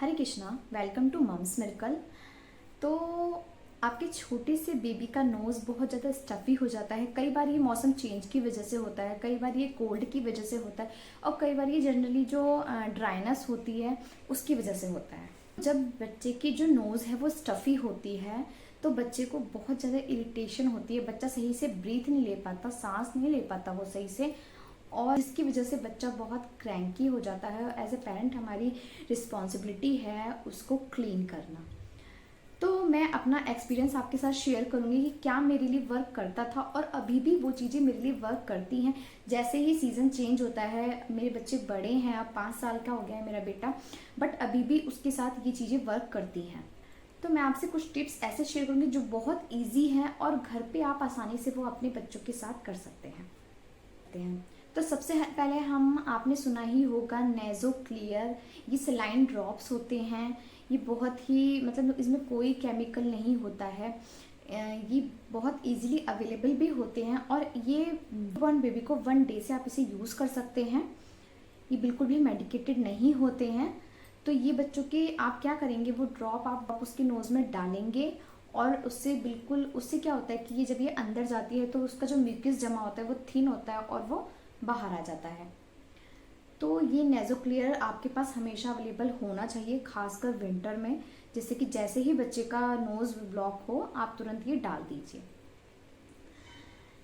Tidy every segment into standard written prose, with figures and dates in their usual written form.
Hare Krishna, welcome to Mum's Miracle. तो आपके छोटे से बेबी का नोज़ बहुत ज़्यादा स्टफ़ी हो जाता है। कई बार ये मौसम चेंज की वजह से होता है, कई बार ये कोल्ड की वजह से होता है और कई बार ये जनरली जो ड्राइनेस होती है उसकी वजह से होता है। जब बच्चे की जो नोज़ है वो स्टफ़ी होती है तो बच्चे को बहुत ज़्यादा इरिटेशन होती है। बच्चा सही से ब्रीथ नहीं ले पाता, सांस नहीं ले पाता वो सही से, और इसकी वजह से बच्चा बहुत क्रैंकी हो जाता है। एज ए पेरेंट हमारी रिस्पॉन्सिबिलिटी है उसको क्लीन करना। तो मैं अपना एक्सपीरियंस आपके साथ शेयर करूंगी कि क्या मेरे लिए वर्क करता था और अभी भी वो चीज़ें मेरे लिए वर्क करती हैं। जैसे ही सीज़न चेंज होता है, मेरे बच्चे बड़े हैं, अब 5 साल का हो गया है मेरा बेटा, बट अभी भी उसके साथ ये चीज़ें वर्क करती हैं। तो मैं आपसे कुछ टिप्स ऐसे शेयर करूंगी जो बहुत ईजी हैं और घर पे आप आसानी से वो अपने बच्चों के साथ कर सकते हैं। तो सबसे पहले हम, आपने सुना ही होगा नेज़ो क्लियर। ये सलाइन ड्रॉप्स होते हैं। ये बहुत ही मतलब इसमें कोई केमिकल नहीं होता है। ये बहुत इजीली अवेलेबल भी होते हैं और ये वन बेबी को 1 डे से आप इसे यूज़ कर सकते हैं। ये बिल्कुल भी मेडिकेटेड नहीं होते हैं। तो ये बच्चों के आप क्या करेंगे, वो ड्रॉप आप उसके नोज़ में डालेंगे और उससे क्या होता है कि ये जब ये अंदर जाती है तो उसका जो म्यूकस जमा होता है वो थिन होता है और वो बाहर आ जाता है। तो ये नेज़ो क्लियर आपके पास हमेशा अवेलेबल होना चाहिए, खासकर विंटर में, जिससे कि जैसे ही बच्चे का नोज़ ब्लॉक हो आप तुरंत ये डाल दीजिए।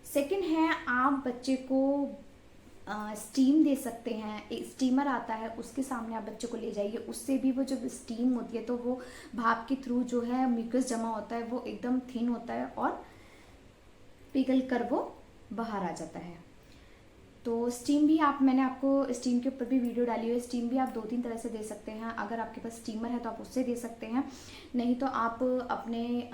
सेकंड है, आप बच्चे को स्टीम दे सकते हैं। एक स्टीमर आता है, उसके सामने आप बच्चे को ले जाइए। उससे भी वो जब स्टीम होती है तो वो भाप के थ्रू जो है म्यूकस जमा होता है वो एकदम थिन होता है और पिघल कर वो बाहर आ जाता है। तो स्टीम भी मैंने आपको स्टीम के ऊपर भी वीडियो डाली हुई है। स्टीम भी आप 2-3 तरह से दे सकते हैं। अगर आपके पास स्टीमर है तो आप उससे दे सकते हैं, नहीं तो आप अपने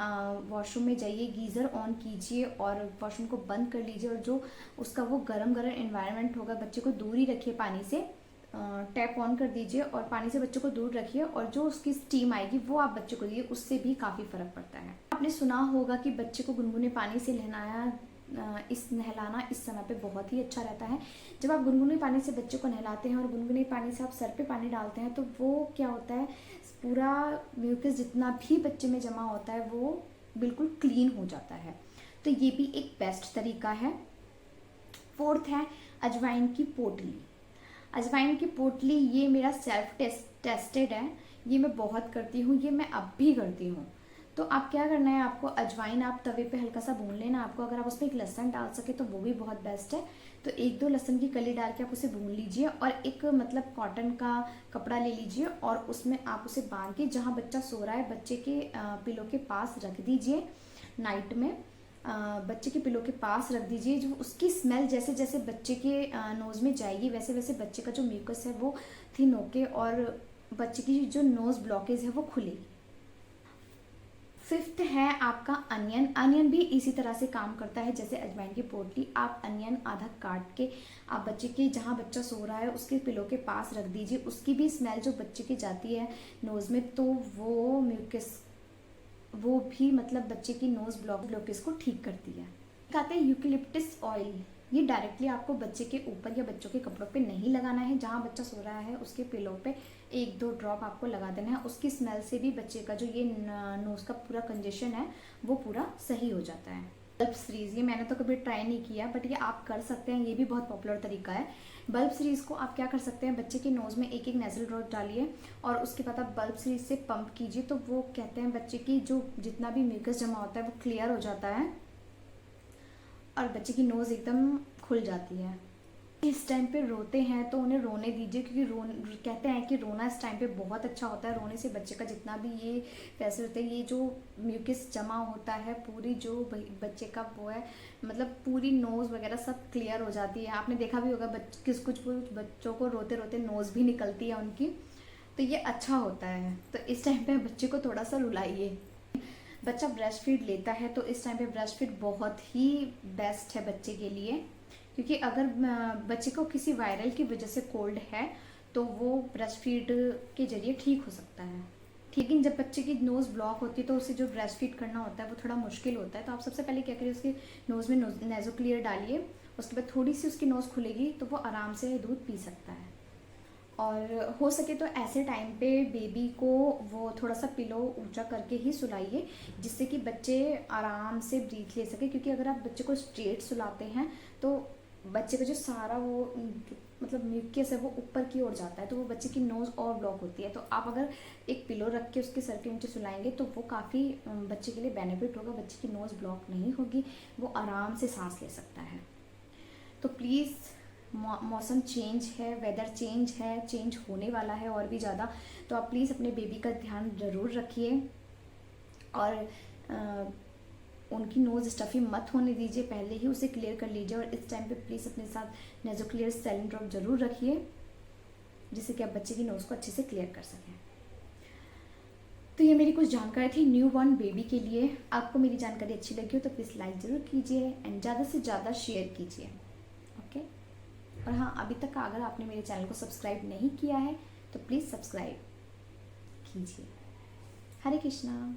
वॉशरूम में जाइए, गीज़र ऑन कीजिए और वॉशरूम को बंद कर लीजिए और जो उसका वो गरम गरम एनवायरनमेंट होगा, बच्चे को दूर ही रखिए पानी से। टैप ऑन कर दीजिए और पानी से बच्चे को दूर रखिए और जो उसकी स्टीम आएगी वो आप बच्चे को दीजिए, उससे भी काफ़ी फ़र्क पड़ता है। आपने सुना होगा कि बच्चे को गुनगुने पानी से नहलाना इस समय पे बहुत ही अच्छा रहता है। जब आप गुनगुने पानी से बच्चे को नहलाते हैं और गुनगुने पानी से आप सर पे पानी डालते हैं तो वो क्या होता है, पूरा म्यूकस जितना भी बच्चे में जमा होता है वो बिल्कुल क्लीन हो जाता है। तो ये भी एक बेस्ट तरीका है। फोर्थ है अजवाइन की पोटली। अजवाइन की पोटली ये मेरा सेल्फ टेस्टेड है, ये मैं बहुत करती हूँ, ये मैं अब भी करती हूँ। तो आप क्या करना है, आपको अजवाइन आप तवे पे हल्का सा भून लेना। आपको अगर आप उसमें एक लहसुन डाल सके तो वो भी बहुत बेस्ट है। तो 1-2 लहसुन की कली डाल के आप उसे भून लीजिए और एक मतलब कॉटन का कपड़ा ले लीजिए और उसमें आप उसे बांध के जहाँ बच्चा सो रहा है बच्चे के पिलो के पास रख दीजिए। नाइट में बच्चे के पिलो के पास रख दीजिए। जो उसकी स्मेल जैसे जैसे बच्चे के नोज़ में जाएगी वैसे वैसे बच्चे का जो म्यूकस है वो थिन होके और बच्चे की जो नोज़ ब्लॉकेज है वो खुलेगी। फिफ्थ है आपका अनियन। अनियन भी इसी तरह से काम करता है जैसे अजवाइन की पोटली। आप अनियन आधा काट के आप बच्चे के जहाँ बच्चा सो रहा है उसके पिलो के पास रख दीजिए। उसकी भी स्मेल जो बच्चे की जाती है नोज़ में तो वो म्यूकस वो भी मतलब बच्चे की नोज़ ब्लॉकेज को ठीक करती है। कहते हैं यूकेलिप्टस ऑयल। ये डायरेक्टली आपको बच्चे के ऊपर या बच्चों के कपड़ों पे नहीं लगाना है। जहाँ बच्चा सो रहा है उसके पिलो पे 1-2 ड्रॉप आपको लगा देना है। उसकी स्मेल से भी बच्चे का जो ये नोज़ का पूरा कंजेशन है वो पूरा सही हो जाता है। बल्ब सीरीज़, ये मैंने तो कभी ट्राई नहीं किया बट ये आप कर सकते हैं, ये भी बहुत पॉपुलर तरीका है। बल्ब सीरीज़ को आप क्या कर सकते हैं, बच्चे के नोज़ में एक नेज़ल ड्रॉप डालिए और उसके बाद आप बल्ब सीरीज़ से पंप कीजिए तो वो कहते हैं बच्चे की जो जितना भी म्यूकस जमा होता है वो क्लियर हो जाता है और बच्चे की नोज़ एकदम खुल जाती है। इस टाइम पे रोते हैं तो उन्हें रोने दीजिए, क्योंकि कहते हैं कि रोना इस टाइम पे बहुत अच्छा होता है। रोने से बच्चे का जितना भी ये पैसे होते हैं, ये जो म्यूकस जमा होता है पूरी जो बच्चे का वो है मतलब पूरी नोज़ वगैरह सब क्लियर हो जाती है। आपने देखा भी होगा कुछ बच्चों को रोते रोते नोज़ भी निकलती है उनकी, तो ये अच्छा होता है। तो इस टाइम पे बच्चे को थोड़ा सा रुलाइए। बच्चा ब्रेस्ट फीड लेता है तो इस टाइम पे ब्रेस्ट फीड बहुत ही बेस्ट है बच्चे के लिए, क्योंकि अगर बच्चे को किसी वायरल की वजह से कोल्ड है तो वो ब्रेस्ट फीड के जरिए ठीक हो सकता है। लेकिन जब बच्चे की नोज़ ब्लॉक होती है तो उसे जो ब्रेस्ट फीड करना होता है वो थोड़ा मुश्किल होता है। तो आप सबसे पहले क्या करिए, उसके नोज़ में नेज़ो क्लियर डालिए, उसके बाद थोड़ी सी उसकी नोज़ खुलेगी तो वो आराम से दूध पी सकता है। और हो सके तो ऐसे टाइम पे बेबी को वो थोड़ा सा पिलो ऊंचा करके ही सुलाइए, जिससे कि बच्चे आराम से ब्रीथ ले सके, क्योंकि अगर आप बच्चे को स्ट्रेट सुलाते हैं तो बच्चे का जो सारा वो मतलब म्यूकस है वो ऊपर की ओर जाता है, तो वो बच्चे की नोज़ और ब्लॉक होती है। तो आप अगर एक पिलो रख के उसके सर के नीचे सुलाएंगे तो वो काफ़ी बच्चे के लिए बेनिफिट होगा, बच्चे की नोज़ ब्लॉक नहीं होगी, वो आराम से सांस ले सकता है। तो प्लीज़, मौसम चेंज है, वेदर चेंज है, चेंज होने वाला है और भी ज़्यादा, तो आप प्लीज़ अपने बेबी का ध्यान ज़रूर रखिए और उनकी नोज़ स्टफ़ी मत होने दीजिए, पहले ही उसे क्लियर कर लीजिए। और इस टाइम पे प्लीज़ अपने साथ नेज़ोक्लियर सैलिन ड्रॉप ज़रूर रखिए, जिससे कि आप बच्चे की नोज़ को अच्छे से क्लियर कर सकें। तो ये मेरी कुछ जानकारी थी न्यू बॉर्न बेबी के लिए। आपको मेरी जानकारी अच्छी लगी हो तो प्लीज़ लाइक ज़रूर कीजिए एंड ज़्यादा से ज़्यादा शेयर कीजिए। ओके। और हाँ, अभी तक अगर आपने मेरे चैनल को सब्सक्राइब नहीं किया है तो प्लीज़ सब्सक्राइब कीजिए। हरे कृष्णा।